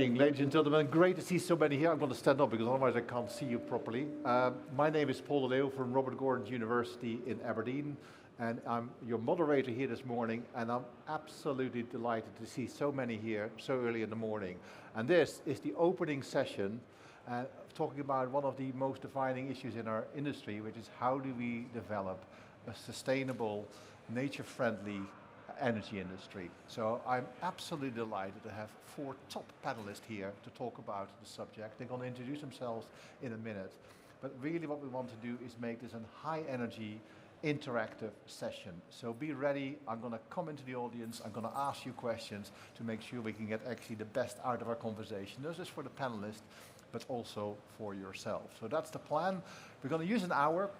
morning, ladies and gentlemen. Great to see so many here. I'm going to stand up because otherwise I can't see you properly. My name is Paul de Leeuw from Robert Gordon University in Aberdeen, and I'm your moderator here this morning, and I'm absolutely delighted to see so many here so early in the morning. And this is the opening session talking about one of the most defining issues in our industry, which is how do we develop a sustainable, nature-friendly energy industry. So I'm absolutely delighted to have 4 top panelists here to talk about the subject. They're going to introduce themselves in a minute. But really what we want to do is make this a high energy, interactive session. So be ready. I'm going to come into the audience. I'm going to ask you questions to make sure we can get actually the best out of our conversation. Not just for the panelists, but also for yourself. So that's the plan. We're going to use an hour.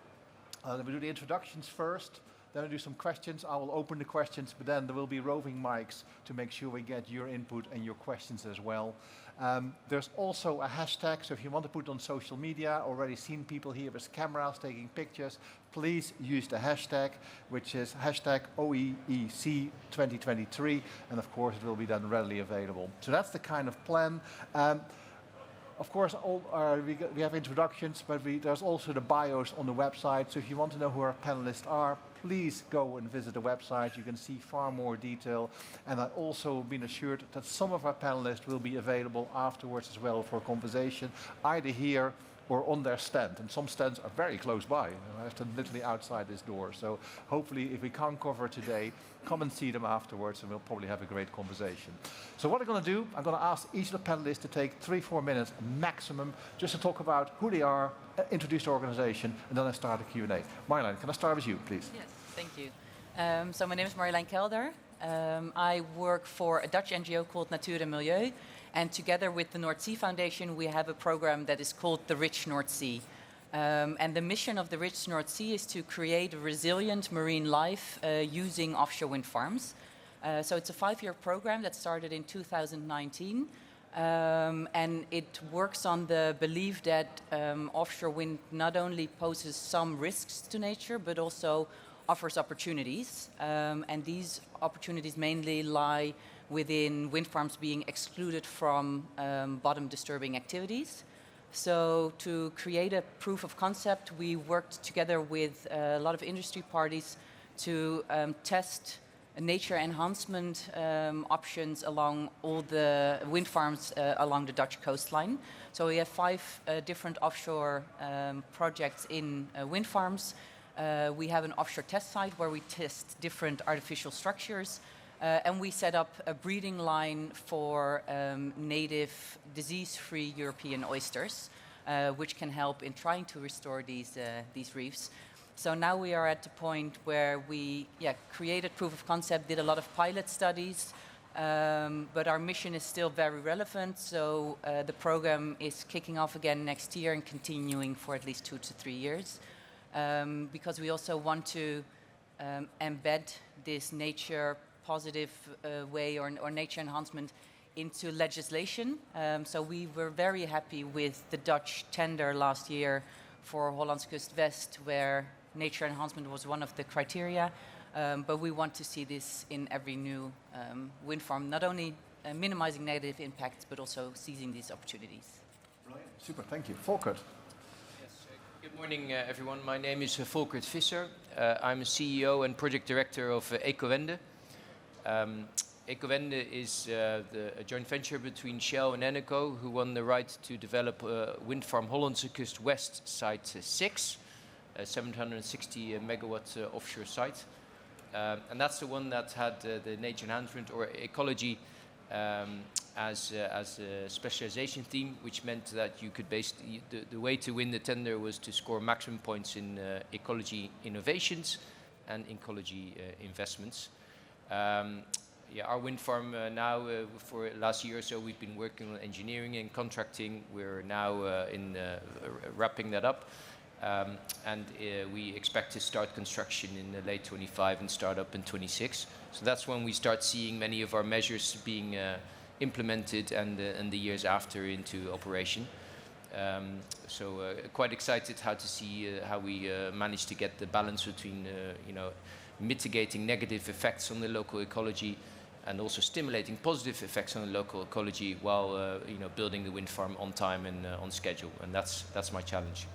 We'll do the introductions first. Then we'll do some questions. I will open the questions, but then there will be roving mics to make sure we get your input and your questions as well. There's also a hashtag, so if you want to put it on social media, already seen people here with cameras taking pictures, please use the hashtag, which is hashtag OEEC23, and of course it will be then readily available. So that's the kind of plan. Of course, we have introductions, but there's also the bios on the website. So if you want to know who our panelists are, please go and visit the website. You can see far more detail. And I've also been assured that some of our panelists will be available afterwards as well for a conversation, either here or on their stand. And some stands are very close by. I have to literally outside this door. So hopefully, if we can't cover today, come and see them afterwards, and we'll probably have a great conversation. So what I'm going to do, I'm going to ask each of the panelists to take 3-4 minutes maximum, just to talk about who they are, introduce the organization, and then I start a Q&A. Marjolein, can I start with you, please? Yes, thank you. So my name is Marjolein Kelder. I work for a Dutch NGO called Natuur en Milieu. And together with the North Sea Foundation, we have a program that is called the Rich North Sea. And the mission of the Rich North Sea is to create a resilient marine life using offshore wind farms. So it's a 5-year program that started in 2019. And it works on the belief that offshore wind not only poses some risks to nature, but also offers opportunities. And these opportunities mainly lie within wind farms being excluded from bottom disturbing activities. So to create a proof of concept, we worked together with a lot of industry parties to test nature enhancement options along all the wind farms along the Dutch coastline. So we have 5 different offshore projects in wind farms. We have an offshore test site where we test different artificial structures. And we set up a breeding line for native disease-free European oysters, which can help in trying to restore these reefs. So now we are at the point where we created proof of concept, did a lot of pilot studies, but our mission is still very relevant. So the program is kicking off again next year and continuing for at least 2 to 3 years, because we also want to embed this nature positive way or nature enhancement into legislation. So we were very happy with the Dutch tender last year for Hollandse Kust West, where nature enhancement was one of the criteria. But we want to see this in every new wind farm, not only minimizing negative impacts, but also seizing these opportunities. Right. Super, thank you. Volkert. Good morning, everyone. My name is Volkert Visser. I'm a CEO and project director of Ecowende. Ecowende is a joint venture between Shell and Eneco, who won the right to develop wind farm Hollandse Kust West Site 6, a 760 megawatt offshore site. And that's the one that had the nature enhancement or ecology as a specialization theme, which meant that you could the way to win the tender was to score maximum points in ecology innovations and ecology investments. Our wind farm now, for last year or so, we've been working on engineering and contracting. We're now wrapping that up. And we expect to start construction in late 25 and start up in 26. So that's when we start seeing many of our measures being implemented and the years after into operation. So quite excited how to see how we manage to get the balance between mitigating negative effects on the local ecology and also stimulating positive effects on the local ecology while building the wind farm on time and on schedule. And that's my challenge.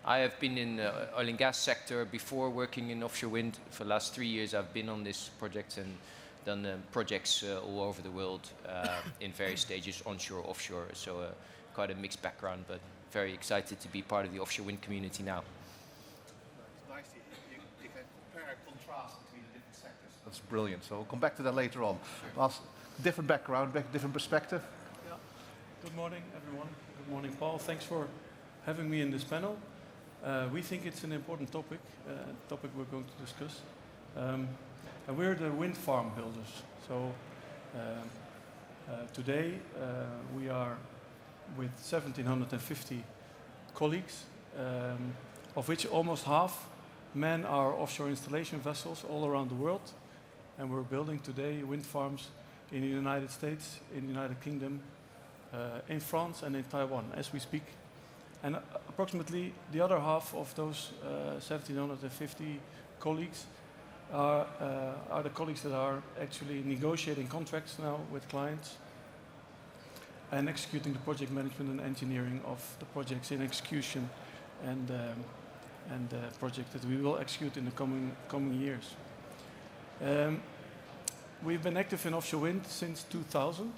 I have been in the oil and gas sector before working in offshore wind. For the last 3 years I've been on this project and done projects all over the world in various stages, onshore, offshore. So quite a mixed background, but very excited to be part of the offshore wind community now. It's nice you can compare and contrast between the different sectors. That's brilliant. So we'll come back to that later on. Sure. Different background, different perspective. Yeah. Good morning, everyone. Good morning, Paul. Thanks for having me in this panel. We think it's an important topic we're going to discuss. And we're the wind farm builders. So today we are with 1,750 colleagues, of which almost half man our offshore installation vessels all around the world. And we're building today wind farms in the United States, in the United Kingdom, in France and in Taiwan as we speak. And approximately the other half of those 1,750 colleagues are the colleagues that are actually negotiating contracts now with clients and executing the project management and engineering of the projects in execution and projects that we will execute in the coming years. We've been active in offshore wind since 2000,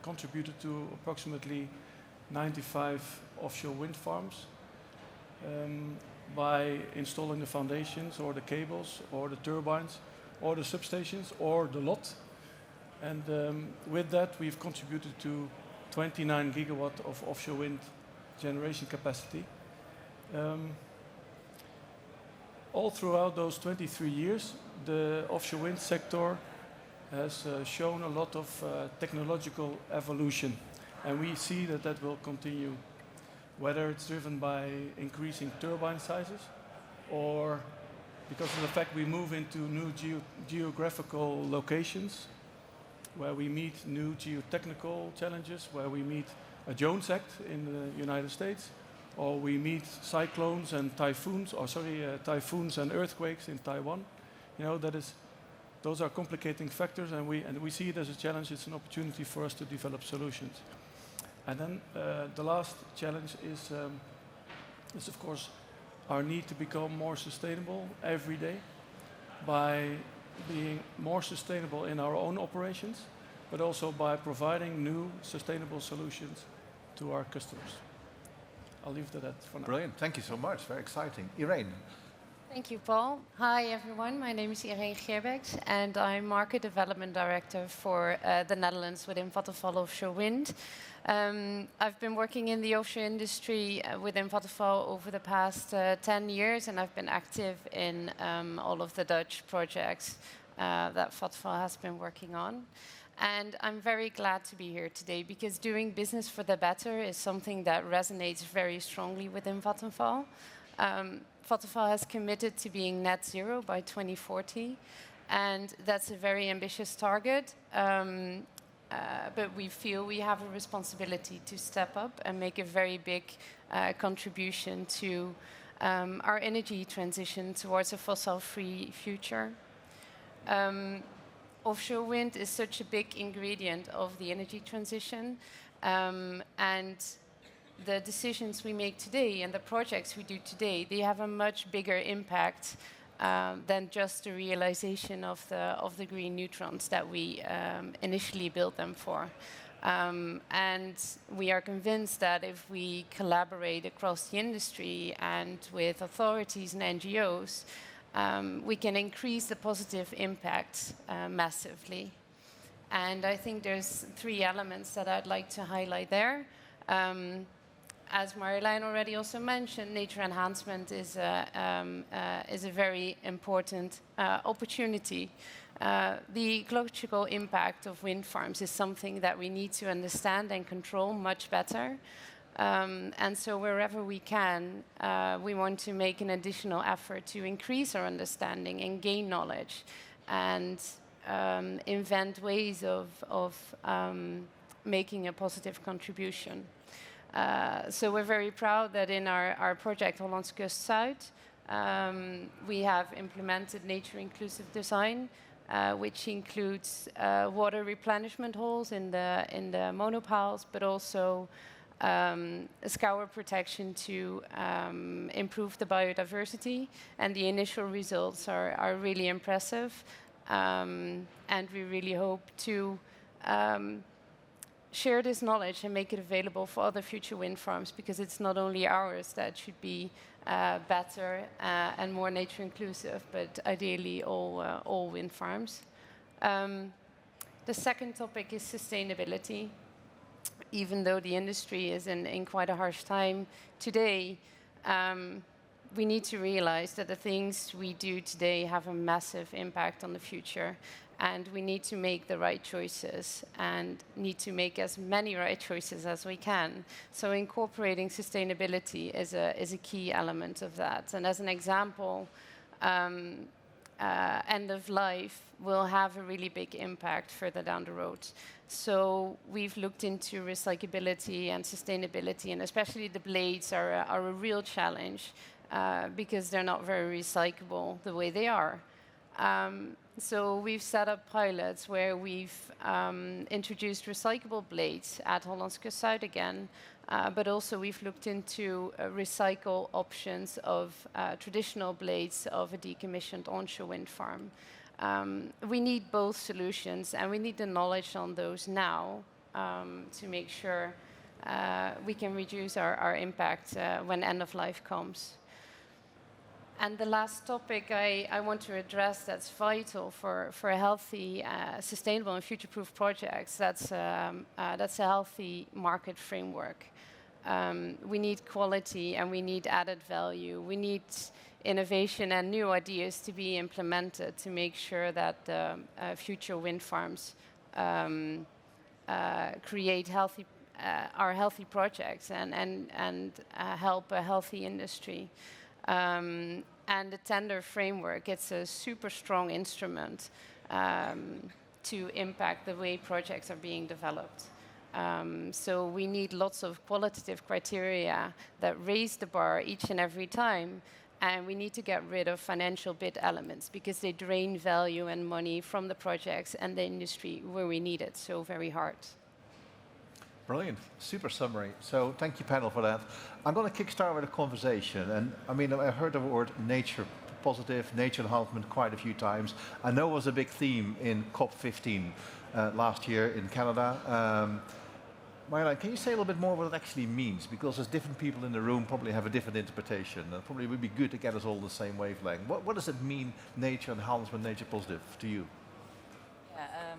contributed to approximately 95 offshore wind farms by installing the foundations or the cables or the turbines or the substations or the lot. And with that we've contributed to 29 gigawatt of offshore wind generation capacity. All throughout those 23 years the offshore wind sector has shown a lot of technological evolution. And we see that that will continue, whether it's driven by increasing turbine sizes or because of the fact we move into new geographical locations where we meet new geotechnical challenges, where we meet a Jones Act in the United States, or we meet cyclones and typhoons, typhoons and earthquakes in Taiwan. You know, those are complicating factors, and we see it as a challenge. It's an opportunity for us to develop solutions. And then the last challenge is of course our need to become more sustainable every day by being more sustainable in our own operations, but also by providing new sustainable solutions to our customers. I'll leave that for now. Brilliant. Thank you so much. Very exciting. Irene. Thank you, Paul. Hi, everyone. My name is Irene Geerbeks, and I'm Market Development Director for the Netherlands within Vattenfall Offshore Wind. I've been working in the offshore industry within Vattenfall over the past 10 years, and I've been active in all of the Dutch projects that Vattenfall has been working on. And I'm very glad to be here today because doing business for the better is something that resonates very strongly within Vattenfall. Vattenfall has committed to being net zero by 2040, and that's a very ambitious target. But we feel we have a responsibility to step up and make a very big contribution to our energy transition towards a fossil-free future. Offshore wind is such a big ingredient of the energy transition, and the decisions we make today and the projects we do today, they have a much bigger impact than just the realization of the green neutrons that we initially built them for. And we are convinced that if we collaborate across the industry and with authorities and NGOs, we can increase the positive impact massively. And I think there's 3 elements that I'd like to highlight there. As Marjolein already also mentioned, nature enhancement is a very important opportunity. The ecological impact of wind farms is something that we need to understand and control much better. And so wherever we can, we want to make an additional effort to increase our understanding and gain knowledge and invent ways of making a positive contribution. So we're very proud that in our project Hollandse Kust Zuid, we have implemented nature-inclusive design which includes water replenishment holes in the monopiles, but also scour protection to improve the biodiversity. And the initial results are really impressive. And we really hope to share this knowledge and make it available for other future wind farms, because it's not only ours that should be better and more nature inclusive, but ideally all wind farms. The second topic is sustainability. Even though the industry is in quite a harsh time today, we need to realize that the things we do today have a massive impact on the future, and we need to make the right choices and need to make as many right choices as we can. So incorporating sustainability is a key element of that. And as an example, end of life will have a really big impact further down the road. So we've looked into recyclability and sustainability, and especially the blades are a real challenge because they're not very recyclable the way they are. So we've set up pilots where we've introduced recyclable blades at Hollandse Kust Zuid again, but also we've looked into recycle options of traditional blades of a decommissioned onshore wind farm. We need both solutions, and we need the knowledge on those now to make sure we can reduce our impact when end of life comes. And the last topic I want to address that's vital for a healthy, sustainable and future-proof projects, that's a healthy market framework. We need quality and we need added value. We need innovation and new ideas to be implemented to make sure that future wind farms create healthy projects and help a healthy industry. And the tender framework, it's a super strong instrument to impact the way projects are being developed. So we need lots of qualitative criteria that raise the bar each and every time, and we need to get rid of financial bid elements because they drain value and money from the projects and the industry where we need it so very hard. Brilliant, super summary. So thank you, panel, for that. I'm going to kickstart with a conversation. And I mean, I heard the word nature positive, nature enhancement quite a few times. I know it was a big theme in COP15 last year in Canada. Marjolein, can you say a little bit more what it actually means? Because there's different people in the room probably have a different interpretation. And probably would be good to get us all the same wavelength. What does it mean, nature enhancement, nature positive, to you? Yeah,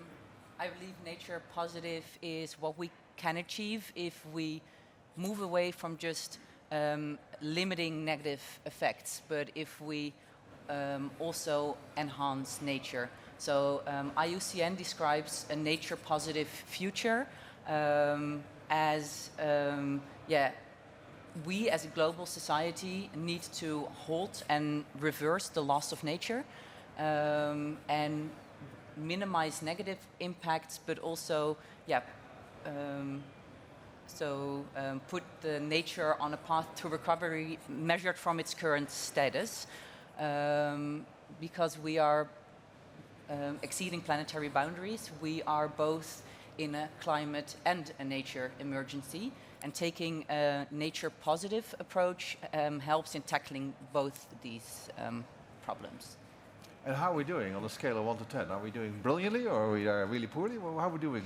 I believe nature positive is what we can achieve if we move away from just limiting negative effects, but if we also enhance nature. So IUCN describes a nature positive future as we as a global society need to halt and reverse the loss of nature and minimize negative impacts, but also put the nature on a path to recovery measured from its current status, because we are exceeding planetary boundaries. We are both in a climate and a nature emergency, and taking a nature positive approach helps in tackling both these problems. And how are we doing on a scale of 1 to 10? Are we doing brilliantly or are we really poorly? Well, how are we doing?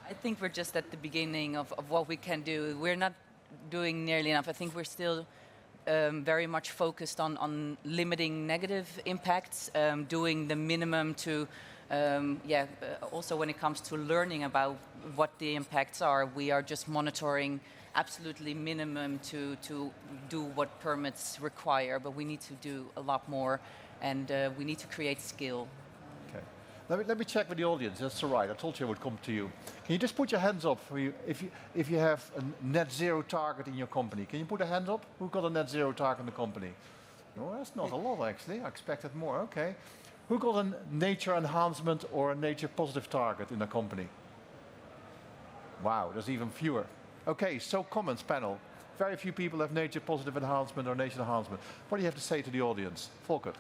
I think we're just at the beginning of what we can do. We're not doing nearly enough. I think we're still very much focused on limiting negative impacts, doing the minimum to, also when it comes to learning about what the impacts are, we are just monitoring absolutely minimum to do what permits require, but we need to do a lot more, and we need to create skill. Okay. Let me check with the audience. That's all right. I told you I would come to you. Can you just put your hands up for you if you have a net zero target in your company? Can you put a hand up? Who got a net zero target in the company? No, that's not a lot actually. I expected more. Okay. Who got a nature enhancement or a nature positive target in the company? Wow, there's even fewer. Okay, so comments panel. Very few people have nature positive enhancement or nature enhancement. What do you have to say to the audience? Volker.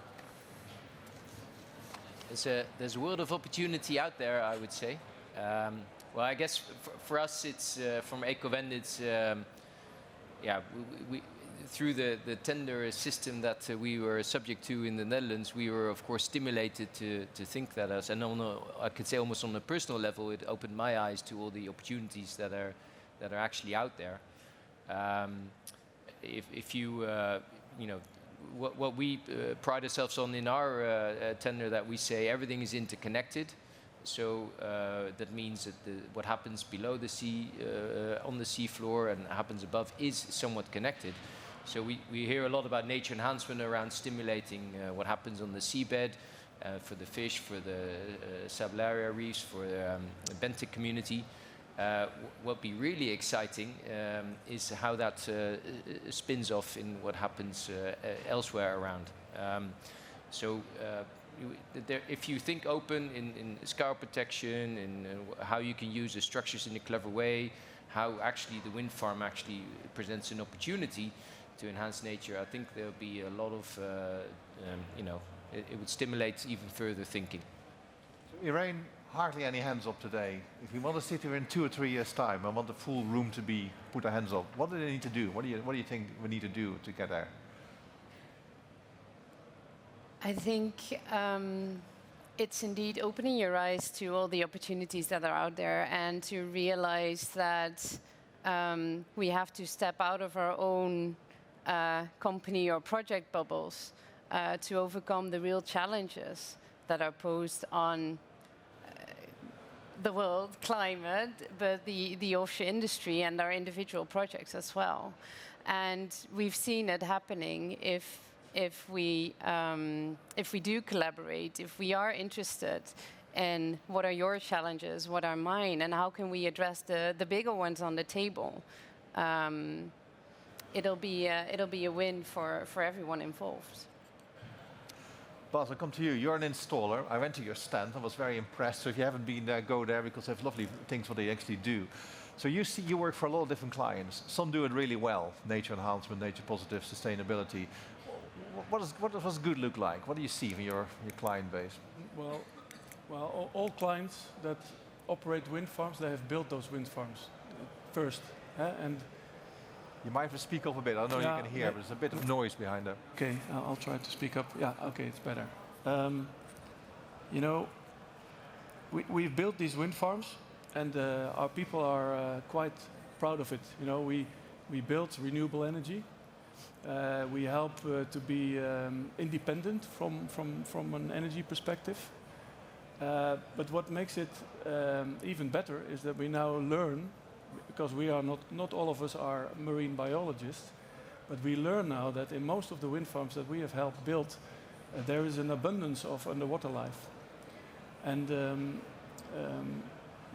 There's a world of opportunity out there, I would say. Well, I guess for us, it's from Ecovend, it's we through the tender system that we were subject to in the Netherlands, we were of course stimulated to think that as, and I could say almost on a personal level, it opened my eyes to all the opportunities that are actually out there. If you you know, what we pride ourselves on in our tender, that we say everything is interconnected. So that means that what happens below the sea, on the sea floor, and happens above is somewhat connected. So we hear a lot about nature enhancement around stimulating what happens on the seabed for the fish, for the Sabellaria reefs, for the benthic community. What be really exciting is how that spins off in what happens elsewhere around. If you think open in scour protection, in how you can use the structures in a clever way, how actually the wind farm actually presents an opportunity to enhance nature, I think there'll be a lot of, you know, it would stimulate even further thinking. So, Irene, hardly any hands up today. If we want to sit here in 2 or 3 years' time, I want the full room to be put our hands up. What do they need to do? What do you think we need to do to get there? I think it's indeed opening your eyes to all the opportunities that are out there, and to realize that we have to step out of our own company or project bubbles to overcome the real challenges that are posed on the world climate, but the offshore industry and our individual projects as well. And we've seen it happening if we do collaborate, if we are interested in what are your challenges, what are mine, and how can we address the bigger ones on the table. It'll be a win for everyone involved. Bas, I'll come to you. You're an installer. I went to your stand. I was very impressed. So if you haven't been there, go there, because they have lovely things what they actually do. So you work for a lot of different clients. Some do it really well: nature enhancement, nature positive, sustainability. What does good look like? What do you see from your client base? Well, all clients that operate wind farms, they have built those wind farms first, and. You might have to speak up a bit. I don't know you can hear, but there's a bit of noise behind there. Okay, I'll try to speak up. Yeah, okay, it's better. You know, we've built these wind farms, and our people are quite proud of it. You know, we built renewable energy. We help to be independent from an energy perspective. But what makes it even better is that we now learn, because we are not all of us are marine biologists, but we learn now that in most of the wind farms that we have helped build, there is an abundance of underwater life. And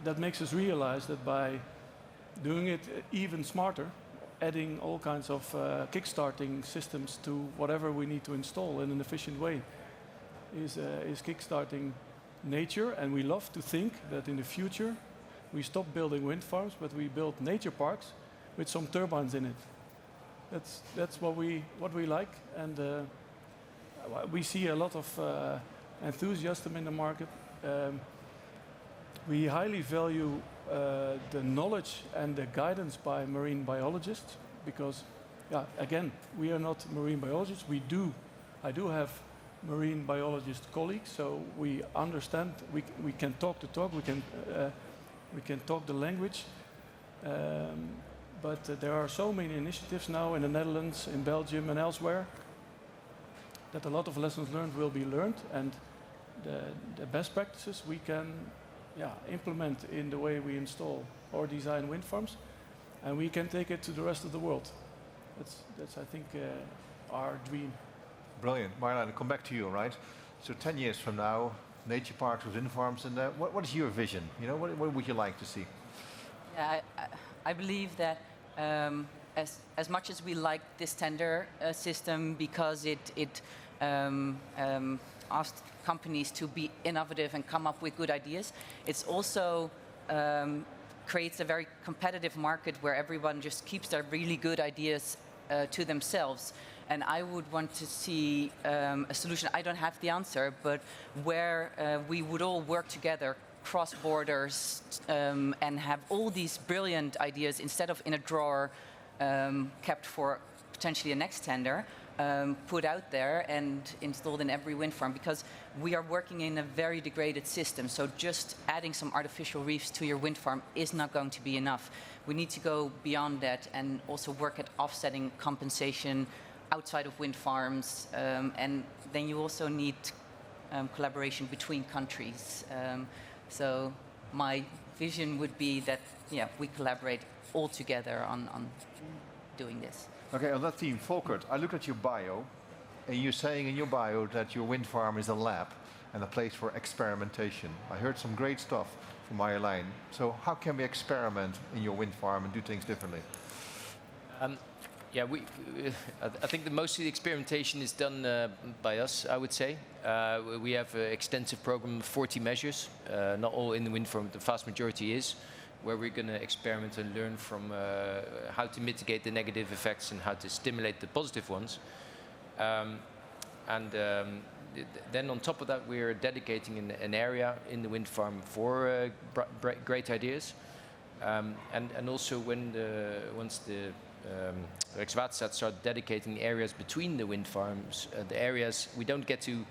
that makes us realize that by doing it even smarter, adding all kinds of kickstarting systems to whatever we need to install in an efficient way, is kickstarting nature. And we love to think that in the future we stop building wind farms, but we build nature parks with some turbines in it. That's what we like, and we see a lot of enthusiasm in the market. We highly value the knowledge and the guidance by marine biologists, because, again, we are not marine biologists. I do have marine biologist colleagues, so we understand. We can talk the talk. We can talk the language. But there are so many initiatives now in the Netherlands, in Belgium, and elsewhere, that a lot of lessons learned will be learned, and the best practices we can implement in the way we install or design wind farms, and we can take it to the rest of the world. That's I think, our dream. Brilliant. Marjolein, I'll come back to you, right? So 10 years from now, nature parks with wind farms, and what is your vision? You know, what would you like to see? Yeah, I believe that as much as we like this tender system, because it asked companies to be innovative and come up with good ideas, it's also creates a very competitive market where everyone just keeps their really good ideas to themselves. And I would want to see a solution. I don't have the answer, but where we would all work together, cross borders, and have all these brilliant ideas instead of in a drawer kept for potentially a next tender, put out there and installed in every wind farm, because we are working in a very degraded system. So just adding some artificial reefs to your wind farm is not going to be enough. We need to go beyond that and also work at offsetting compensation outside of wind farms. And then you also need collaboration between countries. So my vision would be that, yeah, we collaborate all together on doing this. Okay, on that theme, Volkert, I looked at your bio, and you're saying in your bio that your wind farm is a lab and a place for experimentation. I heard some great stuff from Marjolein. So how can we experiment in your wind farm and do things differently? Yeah, I think that most of the experimentation is done by us, I would say. We have an extensive program of 40 measures, not all in the wind farm, the vast majority is, where we're going to experiment and learn from how to mitigate the negative effects and how to stimulate the positive ones. Then on top of that, we're dedicating an area in the wind farm for great ideas. And also once the Rijkswaterstaat start dedicating areas between the wind farms, the areas, we don't get to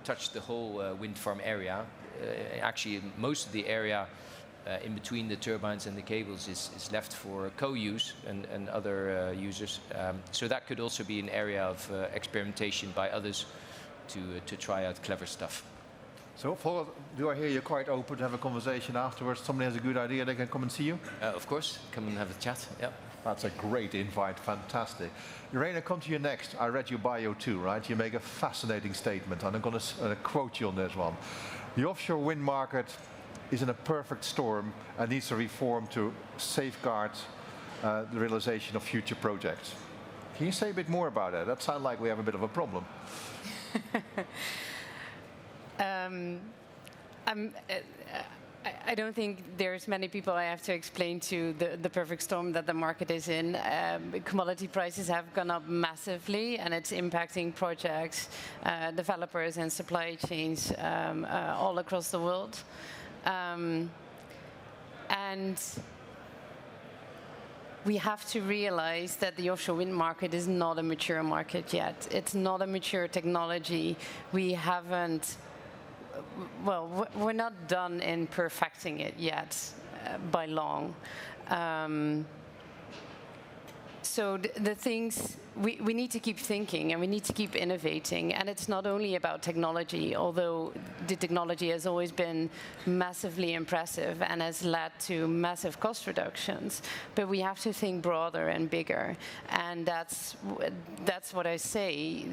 touch the whole wind farm area. Actually, most of the area in between the turbines and the cables is left for co-use and other users. So that could also be an area of experimentation by others to try out clever stuff. So, Volkert, do I hear you're quite open to have a conversation afterwards? Somebody has a good idea, they can come and see you? Of course, come and have a chat. Yeah. That's a great invite, fantastic. Irene, I come to you next. I read your bio too, right? You make a fascinating statement, and I'm going to quote you on this one. The offshore wind market is in a perfect storm and needs a reform to safeguard the realization of future projects. Can you say a bit more about that? That sounds like we have a bit of a problem. I don't think there's many people I have to explain to the perfect storm that the market is in. Commodity prices have gone up massively, and it's impacting projects, developers and supply chains all across the world. And we have to realize that the offshore wind market is not a mature market yet. It's not a mature technology. We haven't, well, we're not done in perfecting it yet by long. So the things, we need to keep thinking and we need to keep innovating. And it's not only about technology, although the technology has always been massively impressive and has led to massive cost reductions. But we have to think broader and bigger. And that's what I say.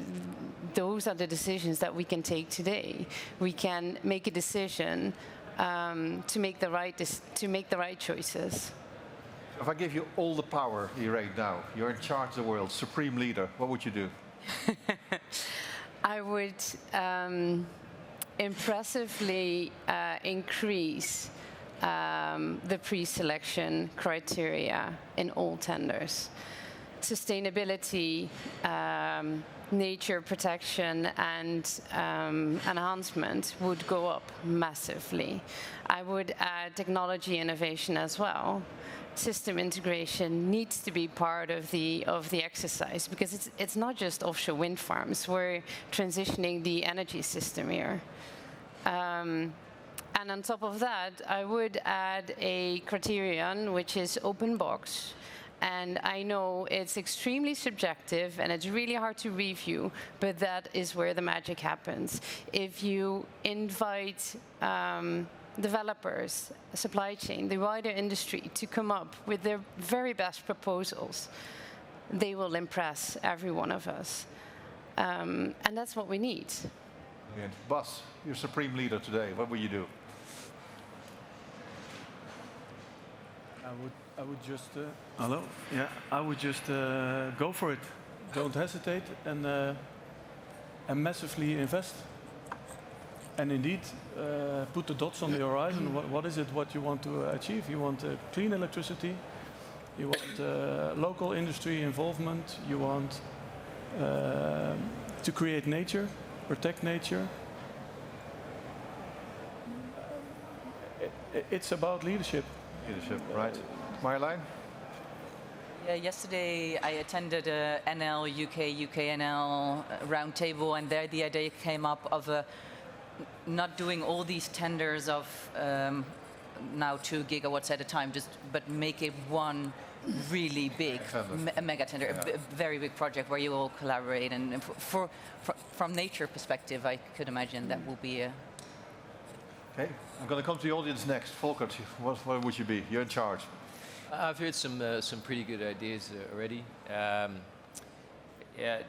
Those are the decisions that we can take today. We can make a decision to make the right choices. If I give you all the power here right now, you're in charge of the world, supreme leader, what would you do? I would impressively increase the pre-selection criteria in all tenders. Sustainability, nature protection and enhancement would go up massively. I would add technology innovation as well. System integration needs to be part of the exercise, because it's not just offshore wind farms. We're transitioning the energy system here. And on top of that, I would add a criterion which is open box. And I know it's extremely subjective and it's really hard to review, but that is where the magic happens. If you invite developers, supply chain, the wider industry to come up with their very best proposals, they will impress every one of us. And that's what we need. Bas, you're supreme leader today. What will you do? I would just hello. Yeah, I would just go for it. Don't hesitate and massively invest. And indeed, put the dots on the horizon. What is it what you want to achieve? You want clean electricity, you want local industry involvement, you want to create nature, protect nature. It's about leadership. Leadership, right. Marjolein? Yeah, yesterday I attended a NL UK NL roundtable, and there the idea came up of not doing all these tenders of now 2 gigawatts at a time, but make it one really big mega tender, a very big project where you all collaborate. And from nature perspective, I could imagine that will be a. Okay, I'm going to come to the audience next. Volkert, what would you be? You're in charge. I've heard some pretty good ideas already. Yeah,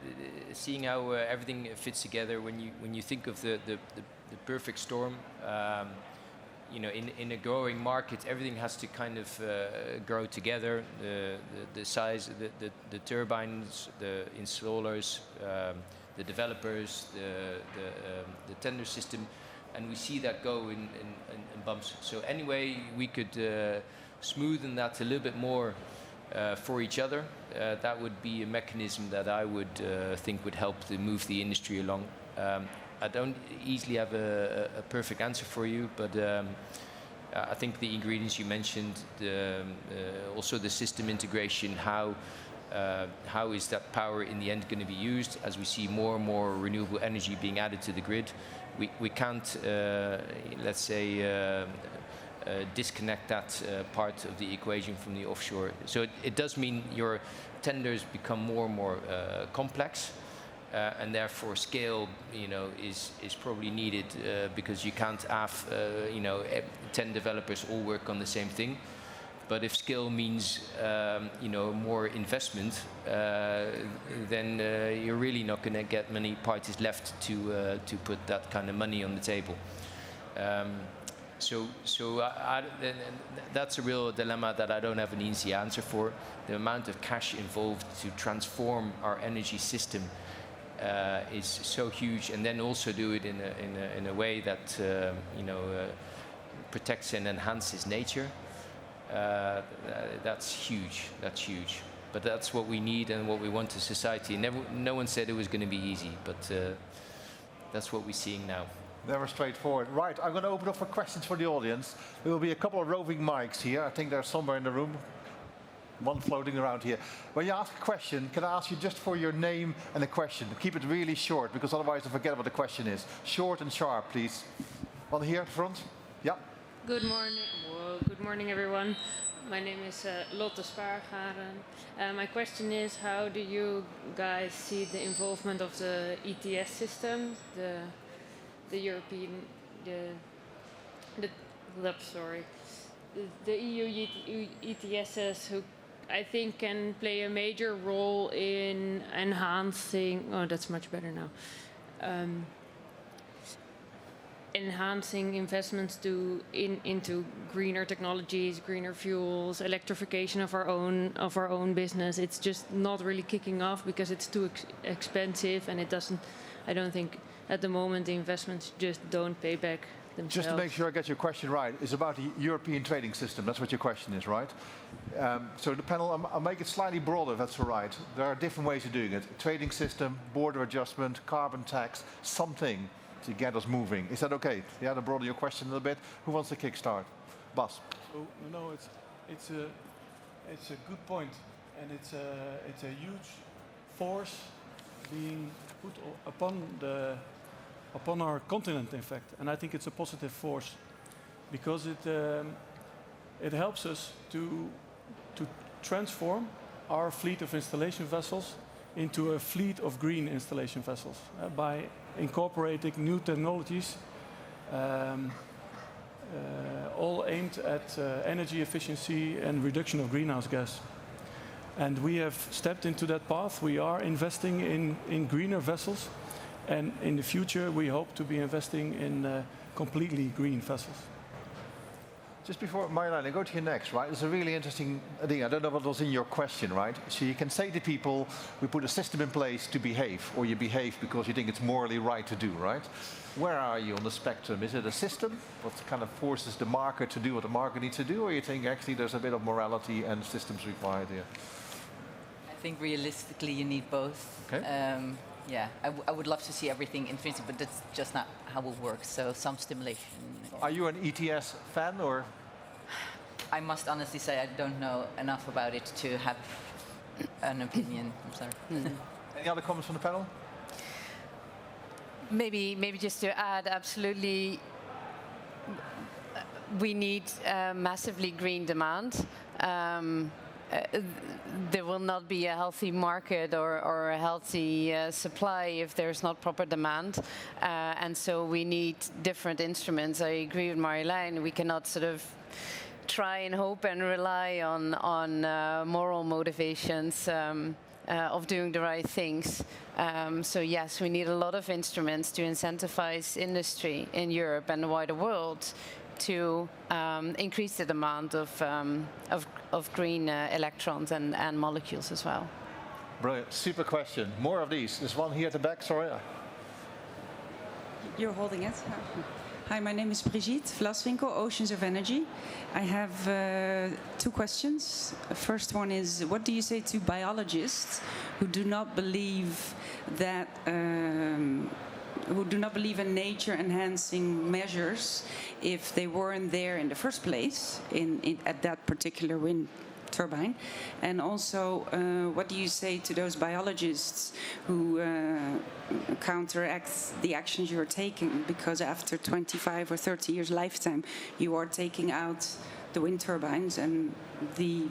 seeing how everything fits together when you think of the perfect storm. You know, in a growing market, everything has to kind of grow together. The size, the turbines, the installers, the developers, the tender system, and we see that go in bumps. So anyway, we could smoothen that a little bit more for each other. That would be a mechanism that I would think would help to move the industry along. I don't easily have a perfect answer for you, but I think the ingredients you mentioned, also the system integration, how is that power in the end going to be used as we see more and more renewable energy being added to the grid. We can't, let's say, disconnect that part of the equation from the offshore. So it does mean your tenders become more and more complex. And therefore scale, you know, is probably needed because you can't have, you know, 10 developers all work on the same thing. But if scale means, you know, more investment, then you're really not going to get many parties left to put that kind of money on the table. So that's a real dilemma that I don't have an easy answer for. The amount of cash involved to transform our energy system is so huge, and then also do it in a way that you know, protects and enhances nature. That's huge. That's huge. But that's what we need and what we want as society. No one said it was going to be easy, but that's what we're seeing now. Never straightforward. Right, I'm going to open up for questions for the audience. There will be a couple of roving mics here. I think they're somewhere in the room. One floating around here. When you ask a question, can I ask you just for your name and the question? Keep it really short, because otherwise I forget what the question is. Short and sharp, please. One here at the front. Yeah. Good morning. Well, good morning, everyone. My name is Lotte Spaargaren. My question is, how do you guys see the involvement of the ETS system, the European, the EU ETSs, who I think can play a major role in enhancing. Oh, that's much better now. Enhancing investments into greener technologies, greener fuels, electrification of our own business. It's just not really kicking off because it's too expensive, and it doesn't. I don't think at the moment the investments just don't pay back themselves. Just to make sure I get your question right, it's about the European trading system. That's what your question is, right? So the panel, I'll make it slightly broader, if that's all right. There are different ways of doing it. Trading system, border adjustment, carbon tax, something to get us moving. Is that okay? Yeah, to broaden your question a little bit. Who wants to kickstart? Bas. So, no, it's a good point, and it's a huge force being put upon our continent, in fact, and I think it's a positive force because it helps us to transform our fleet of installation vessels into a fleet of green installation vessels by incorporating new technologies, all aimed at energy efficiency and reduction of greenhouse gas. And we have stepped into that path. We are investing in greener vessels, and in the future we hope to be investing in completely green vessels. Just before, Marjolein, I go to you next, right? It's a really interesting thing. I don't know what was in your question, right? So you can say to people, we put a system in place to behave, or you behave because you think it's morally right to do, right? Where are you on the spectrum? Is it a system, what kind of forces the market to do what the market needs to do, or you think actually there's a bit of morality and systems required here? I think realistically you need both. Okay. Yeah, I would love to see everything intrinsic, but that's just not how it works. So some stimulation. Are you an ETS fan, or? I must honestly say I don't know enough about it to have an opinion. I'm sorry. Any other comments from the panel? Maybe just to add, absolutely, we need massively green demand. There will not be a healthy market or a healthy supply if there's not proper demand. And so we need different instruments. I agree with Marjolein. We cannot sort of try and hope and rely on moral motivations of doing the right things. So yes, we need a lot of instruments to incentivize industry in Europe and the wider world to increase the demand of green electrons and molecules as well. Brilliant, super question. More of these. There's one here at the back, sorry. You're holding it? Hi, my name is Brigitte Vlaswinkel, Oceans of Energy. I have two questions. The first one is, what do you say to biologists who do not believe that who do not believe in nature-enhancing measures if they weren't there in the first place at that particular wind turbine? And also, what do you say to those biologists who counteract the actions you're taking? Because after 25 or 30 years lifetime, you are taking out the wind turbines, and the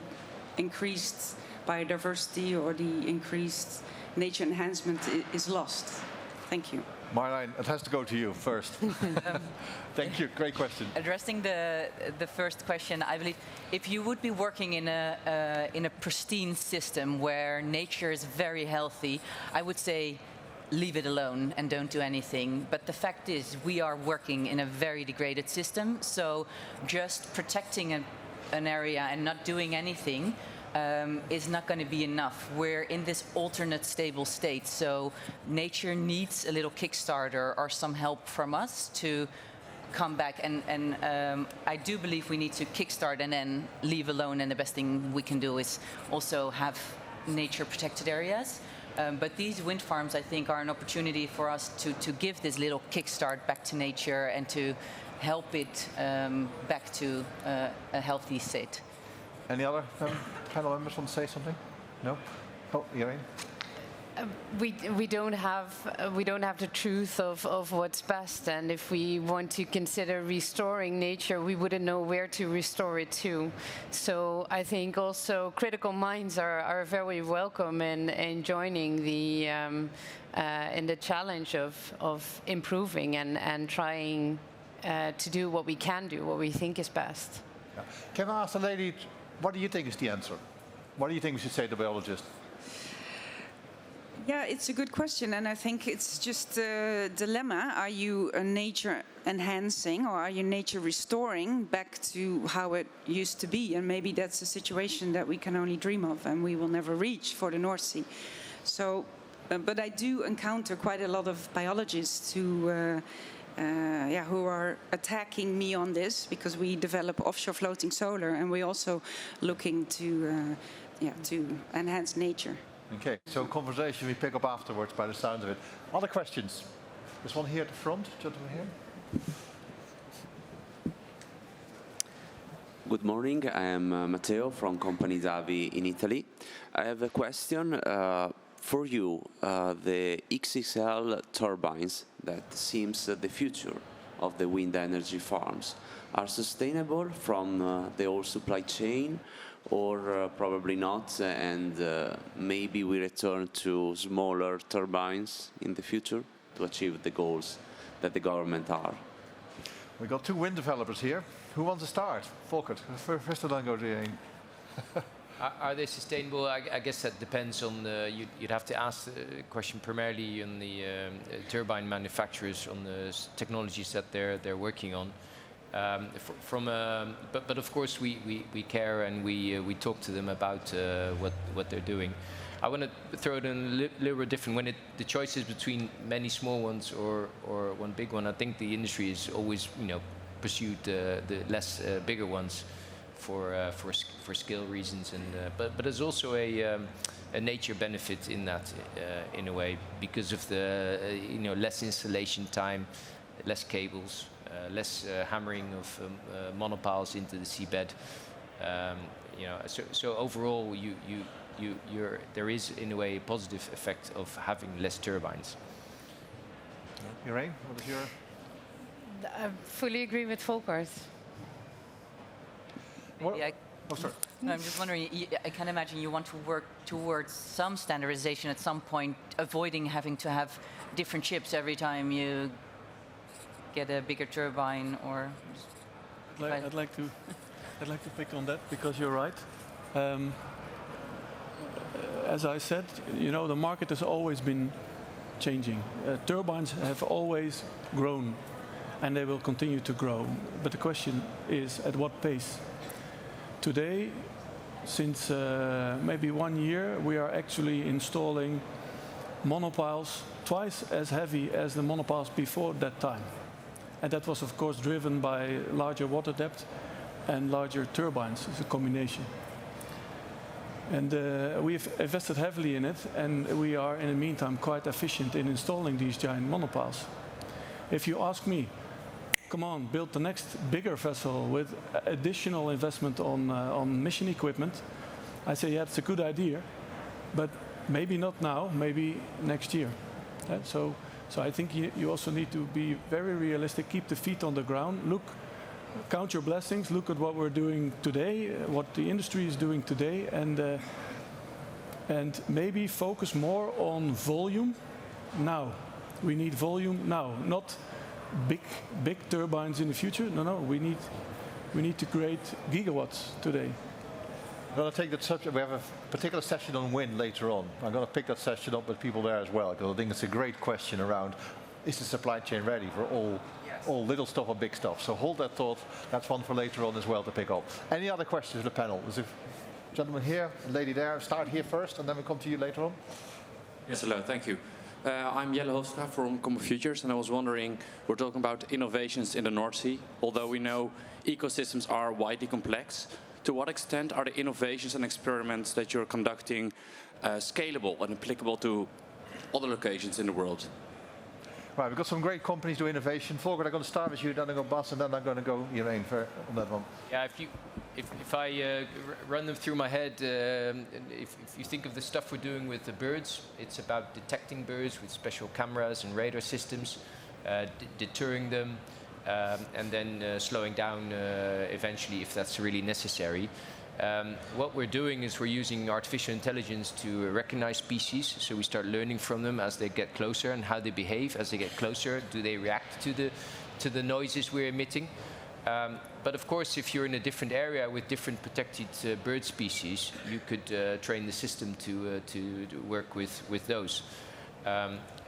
increased biodiversity or the increased nature enhancement is lost. Thank you. Marjolein, it has to go to you first. Thank you, great question. Addressing the first question, I believe if you would be working in a pristine system where nature is very healthy, I would say leave it alone and don't do anything. But the fact is, we are working in a very degraded system, so just protecting an area and not doing anything is not going to be enough. We're in this alternate stable state, so nature needs a little Kickstarter or some help from us to come back. And I do believe we need to kickstart and then leave alone, and the best thing we can do is also have nature protected areas. But these wind farms, I think, are an opportunity for us to give this little kickstart back to nature and to help it back to a healthy state. Any other panel members want to say something? No? Oh, Irene? We don't have the truth of what's best, and if we want to consider restoring nature, we wouldn't know where to restore it to. So I think also critical minds are very welcome in joining the in the challenge of improving and trying to do what we can do, what we think is best. Yeah. Can I ask the lady, what do you think is the answer? What do you think we should say to biologists? Yeah, it's a good question, and I think it's just a dilemma. Are you a nature enhancing, or are you nature restoring back to how it used to be? And maybe that's a situation that we can only dream of and we will never reach for the North Sea. So, but I do encounter quite a lot of biologists who are attacking me on this, because we develop offshore floating solar, and we're also looking to enhance nature. Okay, so conversation we pick up afterwards by the sound of it. Other questions? There's one here at the front, gentleman here. Good morning, I am Matteo from company Davi in Italy. I have a question for you. The XXL turbines that seems the future of the wind energy farms are sustainable from the whole supply chain, or probably not, and maybe we return to smaller turbines in the future to achieve the goals that the government are? We've got two wind developers here. Who wants to start? Volkert, first and then go to Jane. Are they sustainable? I guess that depends on the, you'd have to ask the question primarily on the turbine manufacturers, on the technologies that they're working on. But of course we care and we talk to them about what they're doing. I want to throw it in a little bit different. When the choice is between many small ones or one big one, I think the industry has always pursued the less bigger ones for scale reasons, and but there's also a nature benefit in that in a way, because of the less installation time, less cables, less hammering of monopiles into the seabed. So overall, there is in a way a positive effect of having less turbines. Irene, what is your? I fully agree with Volkert. Yeah, Oh, sorry. no, I'm just wondering, I can imagine you want to work towards some standardization at some point, avoiding having to have different chips every time you get a bigger turbine, or... I'd like to pick on that, because you're right. As I said, the market has always been changing. Turbines have always grown, and they will continue to grow. But the question is, at what pace? Today, since maybe 1 year, we are actually installing monopiles twice as heavy as the monopiles before that time. And that was, of course, driven by larger water depth and larger turbines. It's a combination. And we've invested heavily in it, and we are, in the meantime, quite efficient in installing these giant monopiles. If you ask me, come on, build the next bigger vessel with additional investment on mission equipment, I say, yeah, it's a good idea, but maybe not now, maybe next year. So I think you also need to be very realistic, keep the feet on the ground, count your blessings, look at what we're doing today, what the industry is doing today, and maybe focus more on volume now. We need volume now, not big turbines in the future. No, we need to create gigawatts today. I'm going to take that subject. We have a particular session on wind later on. I'm going to pick that session up with people there as well, because I think it's a great question around, is the supply chain ready for all little stuff or big stuff? So hold that thought. That's one for later on as well to pick up. Any other questions for the panel? There's a gentleman here, a lady there. Start here first, and then we'll come to you later on. Yes, hello, thank you. I'm Jelle Hofstra from Common Futures, and I was wondering, we're talking about innovations in the North Sea. Although we know ecosystems are widely complex, to what extent are the innovations and experiments that you're conducting scalable and applicable to other locations in the world? Right, we've got some great companies doing innovation. Volker, I'm going to start with you, then I'm going to go Bas, and then I'm going to go Irene on that one. Yeah, if I run them through my head, if you think of the stuff we're doing with the birds, it's about detecting birds with special cameras and radar systems, deterring them, and then slowing down eventually if that's really necessary. What we're doing is we're using artificial intelligence to recognize species, so we start learning from them as they get closer and how they behave as they get closer. Do they react to the noises we're emitting? But of course, if you're in a different area with different protected bird species, you could train the system to work with those.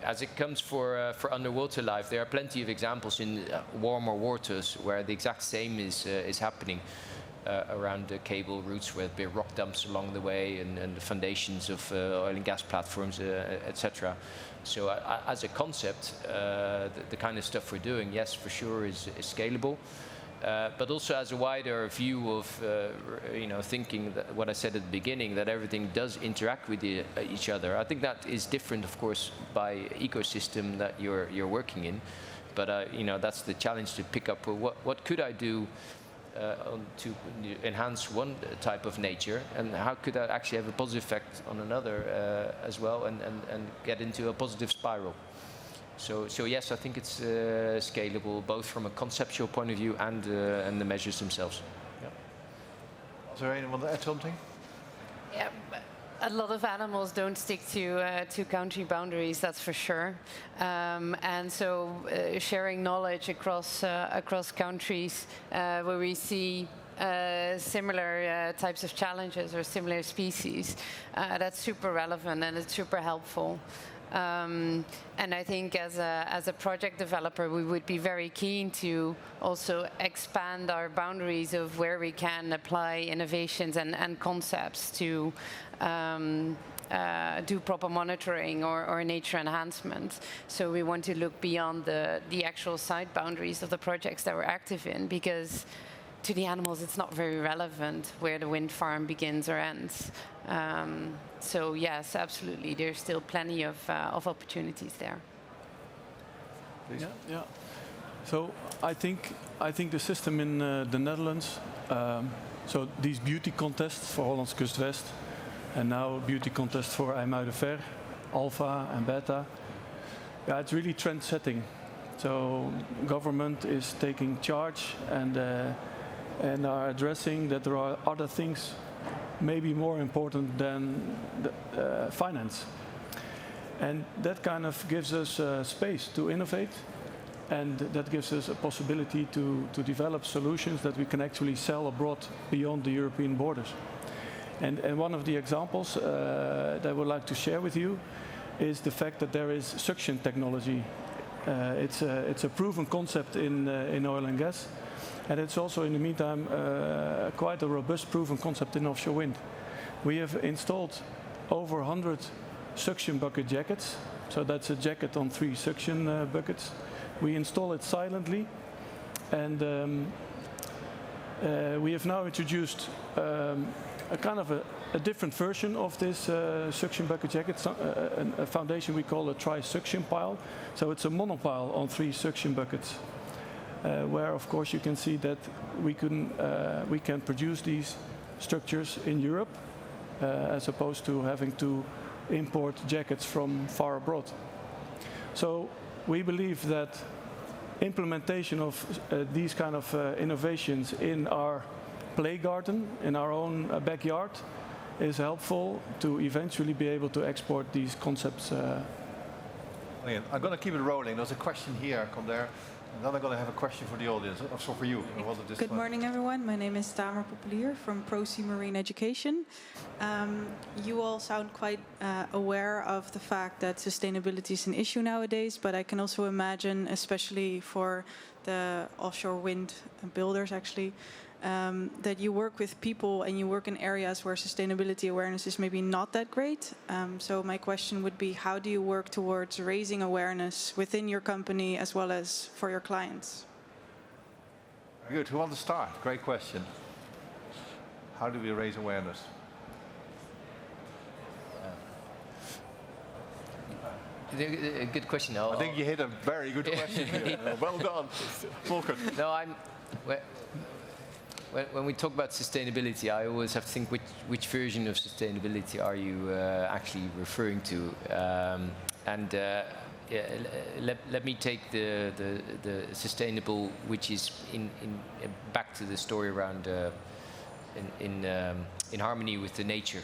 As it comes for underwater life, there are plenty of examples in warmer waters where the exact same is happening. Around the cable routes where there are rock dumps along the way and the foundations of oil and gas platforms, etc. So as a concept, the kind of stuff we're doing, yes, for sure is scalable. But also as a wider view of thinking that what I said at the beginning, that everything does interact with each other. I think that is different, of course, by ecosystem that you're working in. But that's the challenge, to pick up what could I do to enhance one type of nature, and how could that actually have a positive effect on another as well, and get into a positive spiral. So yes, I think it's scalable both from a conceptual point of view and the measures themselves. Yeah. Is there anyone to add something? Yeah. A lot of animals don't stick to country boundaries, that's for sure. And so sharing knowledge across countries where we see similar types of challenges or similar species, that's super relevant and it's super helpful. And I think as a project developer, we would be very keen to also expand our boundaries of where we can apply innovations and concepts to do proper monitoring or nature enhancement. So we want to look beyond the actual site boundaries of the projects that we're active in, because to the animals it's not very relevant where the wind farm begins or ends. So yes, absolutely, there's still plenty of opportunities there. Yeah. So I think the system in the Netherlands, so these beauty contests for Hollandse Kust West, and now beauty contest for IJmuidenver, Alpha and Beta, yeah, it's really trend setting. So government is taking charge and are addressing that there are other things maybe more important than finance. And that kind of gives us space to innovate, and that gives us a possibility to develop solutions that we can actually sell abroad beyond the European borders. And one of the examples that I would like to share with you is the fact that there is suction technology. It's a proven concept in oil and gas. And it's also, in the meantime, quite a robust proven concept in offshore wind. We have installed over 100 suction bucket jackets. So that's a jacket on 3 suction buckets. We install it silently. And we have now introduced a kind of a different version of this suction bucket jacket, a foundation we call a tri-suction pile. So it's a monopile on 3 suction buckets. Where, of course, you can see that we can produce these structures in Europe as opposed to having to import jackets from far abroad. So we believe that implementation of these kind of innovations in our play garden, in our own backyard, is helpful to eventually be able to export these concepts. I'm going to keep it rolling. There's a question here, come there. And then I'm going to have a question for the audience, also for you. Good morning, everyone. My name is Tamer Populier from Pro-Sea Marine Education. You all sound quite aware of the fact that sustainability is an issue nowadays, but I can also imagine, especially for the offshore wind builders, actually, that you work with people and you work in areas where sustainability awareness is maybe not that great. So my question would be, how do you work towards raising awareness within your company as well as for your clients? Good. Who wants to start? Great question. How do we raise awareness? A good question. I think you hit a very good question here. Well done, Volker. No, when we talk about sustainability, I always have to think which version of sustainability are you actually referring to? Let me take the sustainable, which is back to the story around in harmony with the nature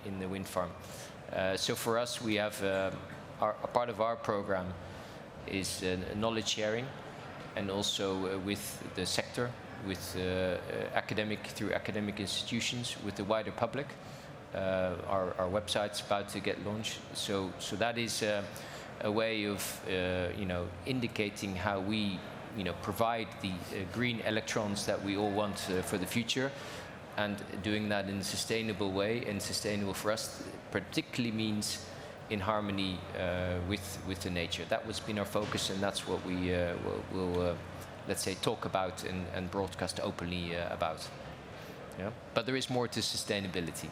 in the wind farm. So for us, we have a part of our program is knowledge sharing, and also with the sector, with through academic institutions, with the wider public. Our website's about to get launched, so that is a way of indicating how we provide the green electrons that we all want for the future, and doing that in a sustainable way. And sustainable for us particularly means in harmony with the nature. That has been our focus, and that's what we will let's say, talk about and broadcast openly about. Yeah? But there is more to sustainability.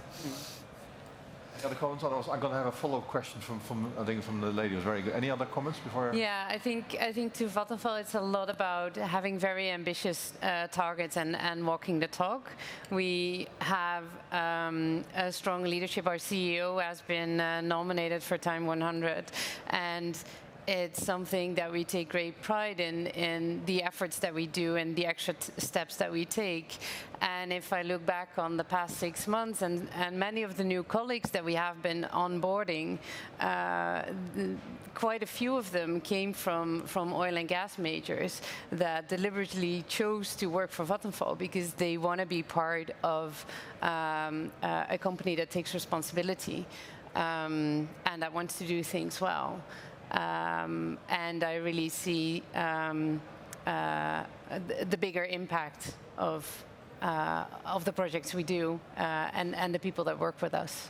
Any other comments? Otherwise, I'm going to have a follow-up question from the lady. It was very good. Any other comments before? Yeah, I think to Vattenfall, it's a lot about having very ambitious targets and walking the talk. We have a strong leadership. Our CEO has been nominated for Time 100, and it's something that we take great pride in the efforts that we do and the extra steps that we take. And if I look back on the past 6 months and many of the new colleagues that we have been onboarding, quite a few of them came from oil and gas majors that deliberately chose to work for Vattenfall because they want to be part of a company that takes responsibility. and that wants to do things well. And I really see the bigger impact of the projects we do and the people that work with us.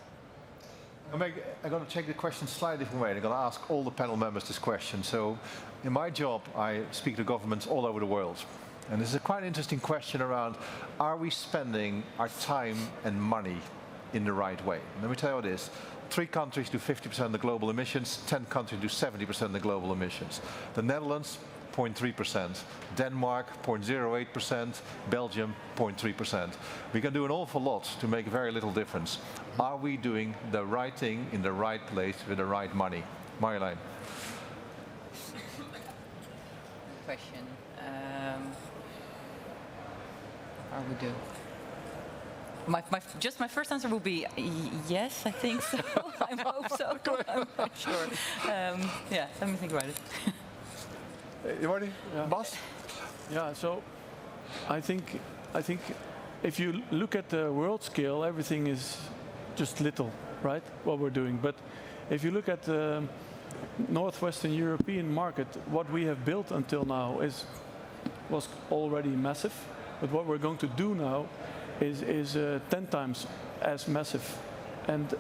I'm going to take the question slightly different way. I'm going to ask all the panel members this question. So, in my job, I speak to governments all over the world. And this is a quite interesting question around, are we spending our time and money in the right way? And let me tell you this. 3 countries do 50% of the global emissions, 10 countries do 70% of the global emissions. The Netherlands, 0.3%, Denmark, 0.08%, Belgium, 0.3%. We can do an awful lot to make very little difference. Are we doing the right thing in the right place with the right money? Marjolein. Question. How we do? Just my first answer would be yes, I think so. I hope so. I'm not sure. Yeah, let me think about it. You ready? Yeah. Bas? Yeah, so I think if you look at the world scale, everything is just little, right? What we're doing. But if you look at the Northwestern European market, what we have built until now was already massive. But what we're going to do now is 10 times as massive. And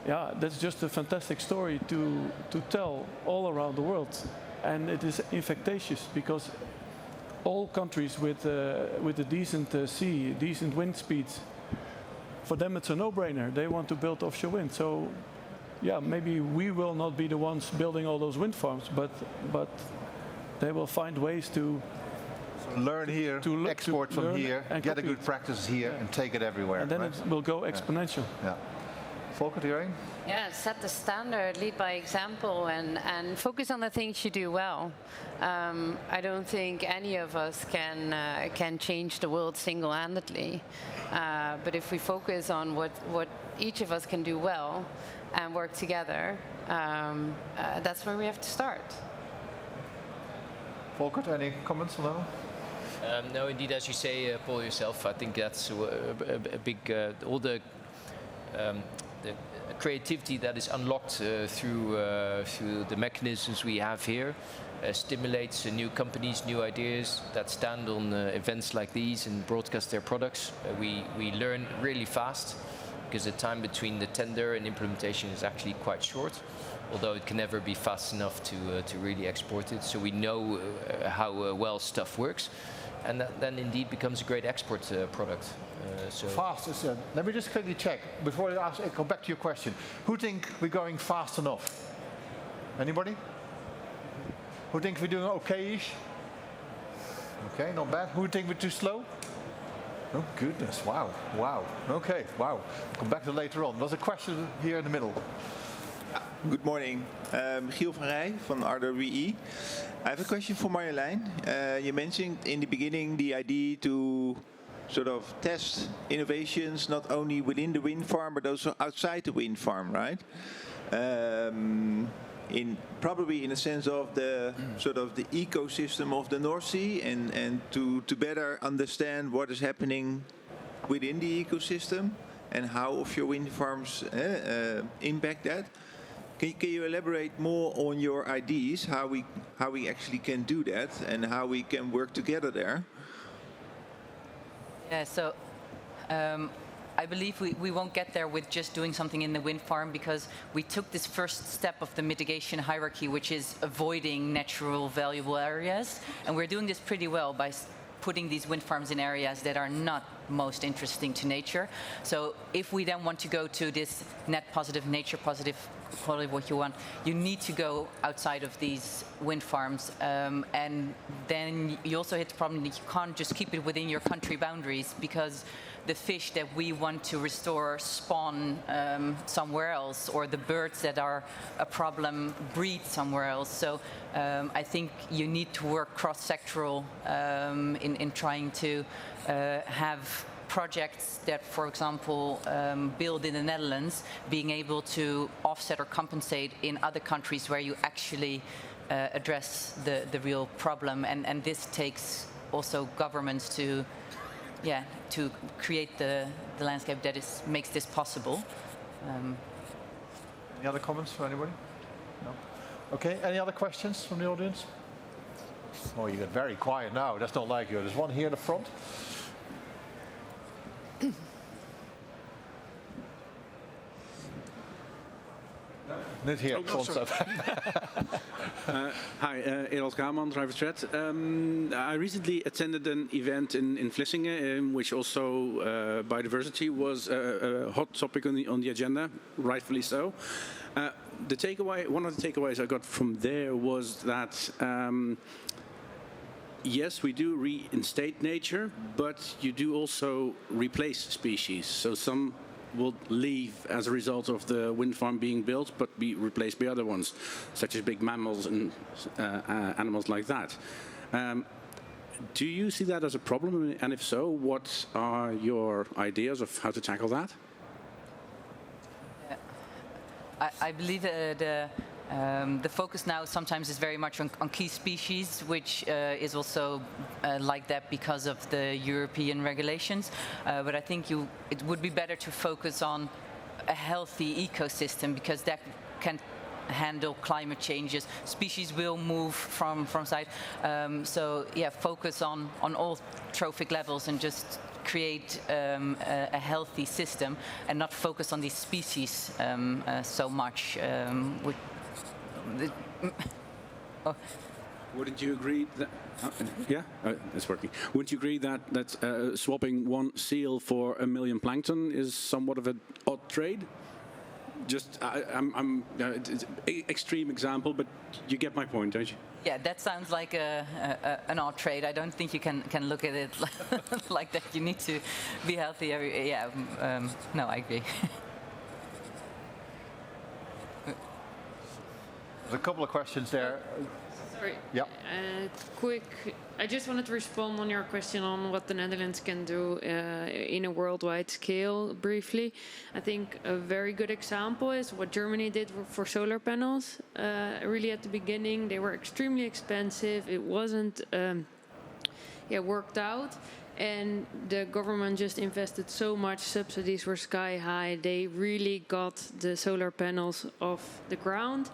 yeah, that's just a fantastic story to tell all around the world. And it is infectious because all countries with a decent sea, decent wind speeds, for them it's a no-brainer. They want to build offshore wind. So yeah, maybe we will not be the ones building all those wind farms, but they will find ways to learn here, export from here, get a good practice here, and take it everywhere. And then it will go exponential. Yeah. Volker, Irene? Yeah, set the standard, lead by example, and focus on the things you do well. I don't think any of us can change the world single-handedly. But if we focus on what each of us can do well and work together, that's where we have to start. Volker, any comments on that one? No, indeed, as you say, Paul, yourself, I think that's a big, all the creativity that is unlocked through the mechanisms we have here stimulates new companies, new ideas that stand on events like these and broadcast their products. We learn really fast because the time between the tender and implementation is actually quite short, although it can never be fast enough to really export it. So we know how well stuff works. And that then indeed becomes a great export product. So fast is let me just quickly check before I go back to your question. Who think we're going fast enough? Anybody? Who think we're doing okay-ish? Okay, not bad. Who think we're too slow? Oh goodness! Wow! Wow! Okay! Wow! Come back to later on. There's a question here in the middle. Good morning. Giel van Rij from RWE. I have a question for Marjolein. You mentioned in the beginning the idea to sort of test innovations not only within the wind farm but also outside the wind farm, right? Probably in a sense of the sort of the ecosystem of the North Sea and to better understand what is happening within the ecosystem and how offshore wind farms impact that. Can you elaborate more on your ideas, how we actually can do that and how we can work together there? Yeah, so I believe we won't get there with just doing something in the wind farm because we took this first step of the mitigation hierarchy, which is avoiding natural valuable areas. And we're doing this pretty well by putting these wind farms in areas that are not most interesting to nature. So if we then want to go to this net positive, nature positive, call it what you want, you need to go outside of these wind farms. And then you also hit the problem that you can't just keep it within your country boundaries because the fish that we want to restore spawn somewhere else, or the birds that are a problem breed somewhere else. So I think you need to work cross-sectoral in trying to have projects that, for example, build in the Netherlands, being able to offset or compensate in other countries where you actually address the real problem. And this takes also governments to create the landscape that makes this possible. Any other comments from anybody? No? Okay, any other questions from the audience? Oh, you get very quiet now. That's not like you. There's one here in the front. Net here. Hi, Erald Kaman, Driver Threat. I recently attended an event in Vlissingen, in which also biodiversity was a hot topic on the agenda, rightfully so. One of the takeaways I got from there was that yes, we do reinstate nature, but you do also replace species. So some will leave as a result of the wind farm being built, but be replaced by other ones, such as big mammals and animals like that. Do you see that as a problem? And if so, what are your ideas of how to tackle that? I believe the focus now sometimes is very much on key species, which is also like that because of the European regulations. But I think it would be better to focus on a healthy ecosystem, because that can handle climate changes. Species will move from site. So yeah, focus on all trophic levels and just create a healthy system and not focus on these species so much. Wouldn't you agree that? It's working. Wouldn't you agree that swapping one seal for 1 million plankton is somewhat of an odd trade? Just, it's an extreme example, but you get my point, don't you? Yeah, that sounds like an odd trade. I don't think you can look at it like that. You need to be healthy. No, I agree. There's a couple of questions there. Sorry. Yeah. I just wanted to respond on your question on what the Netherlands can do in a worldwide scale briefly. I think a very good example is what Germany did for solar panels. Really at the beginning, they were extremely expensive. It wasn't worked out. And the government just invested so much, subsidies were sky high. They really got the solar panels off the ground.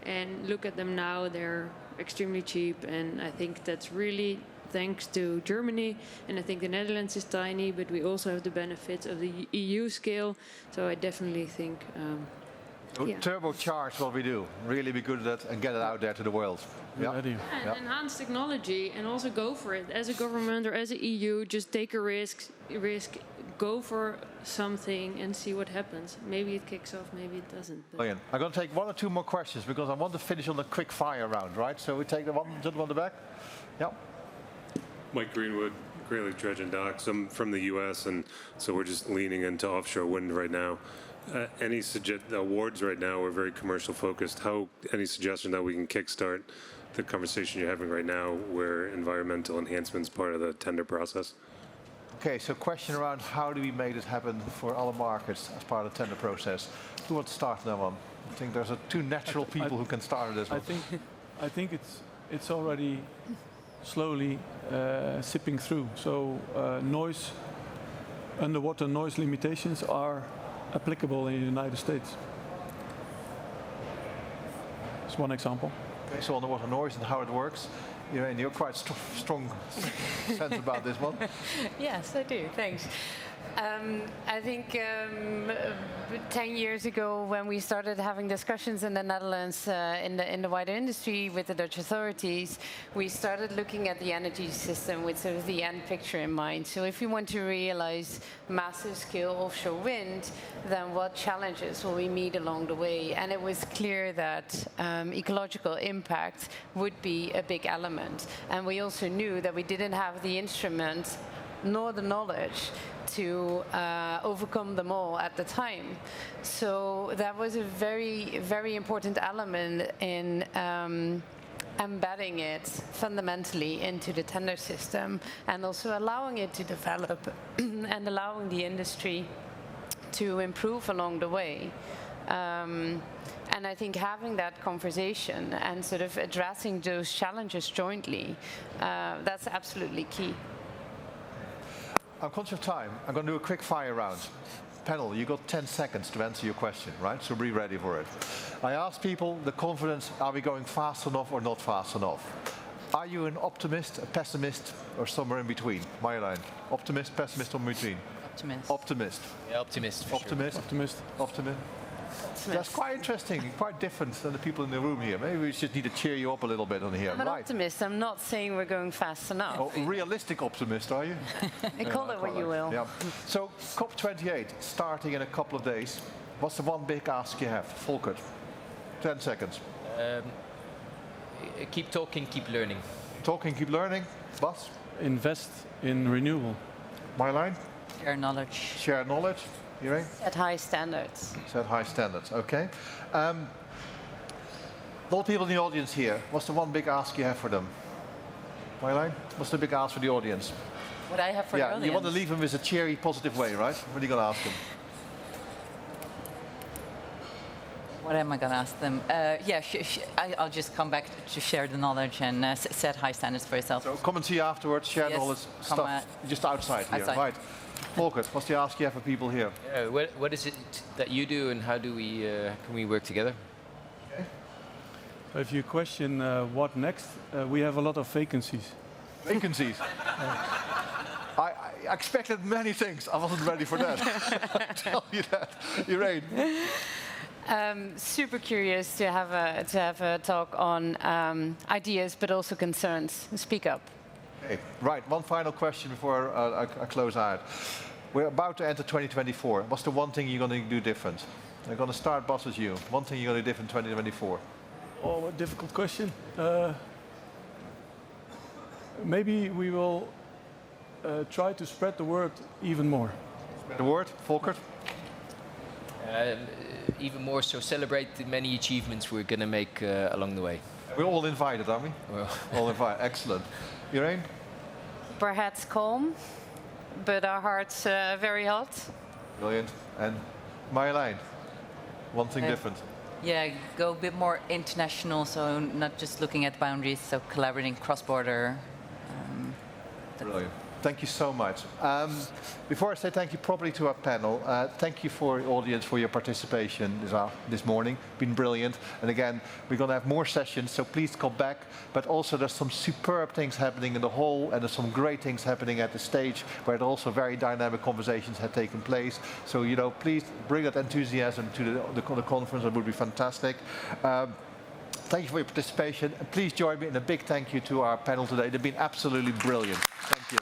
And look at them now, they're extremely cheap, and I think that's really thanks to Germany. And I think the Netherlands is tiny, but we also have the benefits of the EU scale. So I definitely think turbocharge what we do, really be good at that and get it out there to the world. And enhance technology and also go for it. As a government or as an EU, just take a risk, go for something and see what happens. Maybe it kicks off, maybe it doesn't. Brilliant. I'm going to take 1 or 2 more questions because I want to finish on the quick fire round, right? So we take the gentleman on the back. Yep. Mike Greenwood, Great Lake Dredge and Docks. I'm from the U.S., and so we're just leaning into offshore wind right now. Any awards right now are very commercial focused. Any suggestion that we can kickstart the conversation you're having right now where environmental enhancement is part of the tender process? Okay, so question around how do we make this happen for other markets as part of the tender process? Who wants to start that one? I think there's 2 natural people who can start this one. I think it's already slowly sipping through. So underwater noise limitations are applicable in the United States. That's one example. Okay, so underwater noise and how it works. You're quite strong sense about this one. Yes, I do. Thanks. I think 10 years ago, when we started having discussions in the Netherlands in the wider industry with the Dutch authorities, we started looking at the energy system with sort of the end picture in mind. So if we want to realize massive scale offshore wind, then what challenges will we meet along the way? And it was clear that ecological impact would be a big element. And we also knew that we didn't have the instruments nor the knowledge to overcome them all at the time. So that was a very, very important element in embedding it fundamentally into the tender system and also allowing it to develop and allowing the industry to improve along the way. And I think having that conversation and sort of addressing those challenges jointly, that's absolutely key. I'm conscious of time. I'm going to do a quick fire round. Panel, you got 10 seconds to answer your question, right? So be ready for it. I asked people the confidence, are we going fast enough or not fast enough? Are you an optimist, a pessimist, or somewhere in between? Marjolein, optimist, pessimist, or in between? Optimist. Optimist. Yeah, optimist. For Optimist. Sure. Optimist. Optimist. That's quite interesting, quite different than the people in the room here. Maybe we just need to cheer you up a little bit on here. I'm an optimist. I'm not saying we're going fast enough. Oh, realistic optimist, are you? Call it what you will. Yeah. So COP28 starting in a couple of days. What's the one big ask you have, Volkert? 10 seconds. Keep talking, keep learning. Talking, keep learning. Bas? Invest in renewable. Marjolein? Share knowledge. Share knowledge. Irene? Set high standards. Set high standards, okay. A lot of people in the audience here. What's the one big ask you have for them? Marjolein? What's the big ask for the audience? What I have for the audience? You want to leave them with a cheery, positive way, right? What are you going to ask them? What am I going to ask them? I'll just come back to share the knowledge and set high standards for yourself. So come and see you afterwards, share knowledge stuff. Just outside here, right? Volkert, what's the ask you have for people here? What is it that you do, and how do we can we work together? Okay. So if you question what next, we have a lot of vacancies. Vacancies? I expected many things. I wasn't ready for that. I'll tell you that. Irene? Super curious to have a talk on ideas, but also concerns. Speak up. Okay. Right, one final question before I close out. We're about to enter 2024. What's the one thing you're going to do different? I'm going to start, Bas, with you. One thing you're going to do different in 2024? Oh, a difficult question. Maybe we will try to spread the word even more. Spread the word, Volkert? Even more so, celebrate the many achievements we're going to make along the way. We're all invited, aren't we? Well. All invited. Excellent. Irene? Perhaps calm, but our hearts very hot. Brilliant. And Marjolein? One thing different. Yeah, go a bit more international, so not just looking at boundaries, so collaborating cross-border. Brilliant. Thank you so much. Before I say thank you properly to our panel, thank you for the audience for your participation this morning. Been brilliant. And again, we're going to have more sessions, so please come back. But also there's some superb things happening in the hall, and there's some great things happening at the stage where also very dynamic conversations have taken place. So, please bring that enthusiasm to the conference. It would be fantastic. Thank you for your participation. And please join me in a big thank you to our panel today. They've been absolutely brilliant. Thank you.